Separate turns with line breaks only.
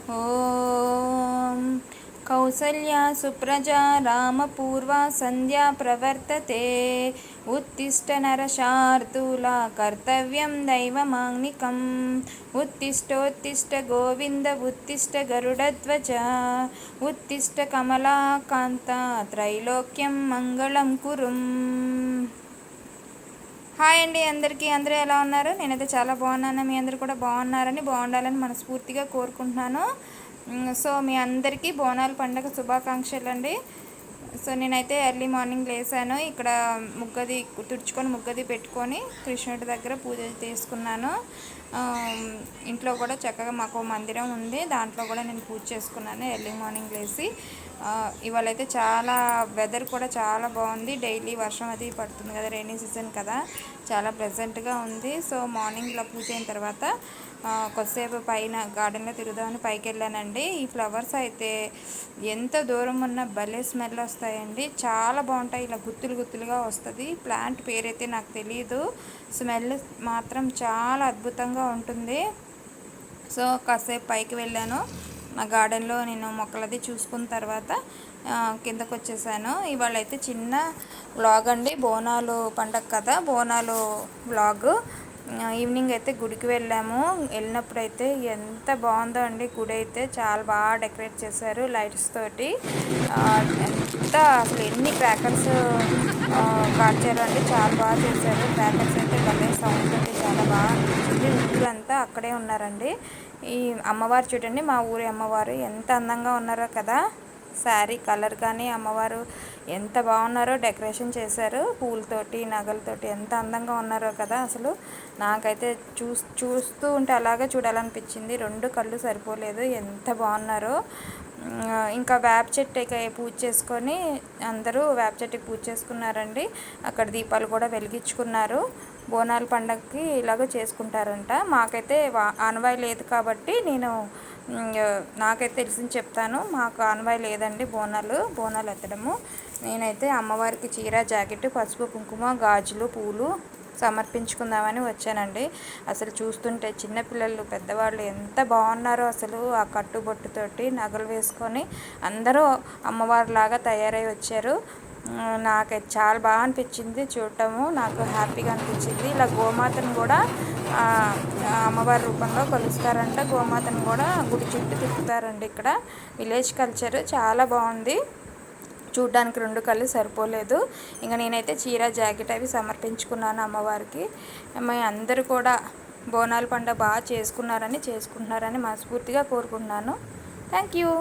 ఓం కౌసల్యా సుప్రజా రామపూర్వా సంధ్యా ప్రవర్తతే ఉత్తిష్ట నరశార్దూలా కర్తవ్యం దైవమాంగ్నికం ఉత్తిష్టోత్తిష్ట గోవింద ఉత్తిష్ట గరుడధ్వజ ఉత్తిష్ట కమలాకాంత త్రైలోక్యం మంగళం కురుం. హాయ్ అండి అందరికీ. అందరూ ఎలా ఉన్నారు? నేనైతే చాలా బాగున్నాను. మీ అందరూ కూడా బాగుండాలని మనస్ఫూర్తిగా కోరుకుంటున్నాను. సో మీ అందరికీ బోనాల పండుగ శుభాకాంక్షలు అండి. సో నేనైతే ఎర్లీ మార్నింగ్ లేసాను. ఇక్కడ ముగ్గది తుడుచుకొని ముగ్గది పెట్టుకొని కృష్ణుడి దగ్గర పూజ చేసుకున్నాను. ఇంట్లో కూడా చక్కగా మాకు మందిరం ఉంది, దాంట్లో కూడా నేను పూజ చేసుకున్నాను ఎర్లీ మార్నింగ్ లేసి. ఇవాళ అయితే చాలా వెదర్ కూడా చాలా బాగుంది. డైలీ వర్షం అది పడుతుంది కదా, రైనీ సీజన్ కదా, చాలా ప్లెజెంట్గా ఉంది. సో మార్నింగ్లో పూజ అయిన తర్వాత కొద్దిసేపు పైన గార్డెన్లో తిరుగుదామని పైకి వెళ్ళానండి. ఈ ఫ్లవర్స్ అయితే ఎంత దూరం ఉన్న భలే స్మెల్ వస్తాయండి, చాలా బాగుంటాయి. ఇలా గుత్తులు గుత్తులుగా వస్తుంది. ప్లాంట్ పేరైతే నాకు తెలియదు, స్మెల్ మాత్రం చాలా అద్భుతంగా ఉంటుంది. సో కాసేపు పైకి వెళ్ళాను. నా గార్డెన్లో నేను మొక్కలది చూసుకున్న తర్వాత కిందకు వచ్చేసాను. ఇవాళ అయితే చిన్న వ్లాగ్ అండి, బోనాలు పండగ కదా, బోనాలు వ్లాగ్. ఈవినింగ్ అయితే గుడికి వెళ్ళినప్పుడు అయితే ఎంత బాగుందో అండి. గుడి అయితే చాలా బాగా డెకరేట్ చేశారు లైట్స్ తోటి. ఎంత అసలు ఎన్ని క్రాకర్స్ కాల్చారు అండి, చాలా బాగా చేశారు. క్రాకర్స్ అయితే భలే సౌండ్ అంటే చాలా బాగా అనిపించింది. ఊరంతా అక్కడే ఉన్నారండి. ఈ అమ్మవారు చూడండి, మా ఊరి అమ్మవారు ఎంత అందంగా ఉన్నారో కదా. శారీ కలర్ కానీ అమ్మవారు ఎంత బాగున్నారో డెకరేషన్ చేశారు పూలతోటి నగలతోటి, ఎంత అందంగా ఉన్నారో కదా. అసలు నాకైతే చూస్తూ ఉంటే అలాగే చూడాలనిపించింది, రెండు కళ్ళు సరిపోలేదు, ఎంత బాగున్నారో. ఇంకా వేప చెట్టుకి పూజ చేసుకొని అందరూ వేప చెట్టుకి పూజ చేసుకున్నారండి. అక్కడ దీపాలు కూడా వెలిగించుకున్నారు. బోనాల పండగకి ఇలాగ చేసుకుంటారంట. మాకైతే ఆనవాయి లేదు కాబట్టి నాకైతే తెలిసింది చెప్తాను. మాకు ఆనవాయి లేదండి బోనాలు ఎత్తడము. నేనైతే అమ్మవారికి చీర జాకెట్ పసుపు కుంకుమ గాజులు పూలు సమర్పించుకుందామని వచ్చానండి. అసలు చూస్తుంటే చిన్నపిల్లలు పెద్దవాళ్ళు ఎంత బాగున్నారో అసలు. ఆ కట్టుబొట్టుతోటి నగలు వేసుకొని అందరూ అమ్మవారిలాగా తయారై వచ్చారు. నాకైతే చాలా బాగా అనిపించింది చూడటము, నాకు హ్యాపీగా అనిపించింది. ఇలా గోమాతను కూడా అమ్మవారి రూపంలో కొలుస్తారంట. గోమాతను కూడా గుడి చుట్టూ తిప్పుతారండి. ఇక్కడ విలేజ్ కల్చర్ చాలా బాగుంది, చూడ్డానికి రెండు కళ్ళు సరిపోలేదు. ఇంకా నేనైతే చీర జాకెట్ అవి సమర్పించుకున్నాను అమ్మవారికి. మీ అందరూ కూడా బోనాల పండుగ బాగా చేసుకుంటున్నారని మనస్ఫూర్తిగా కోరుకుంటున్నాను. Thank you.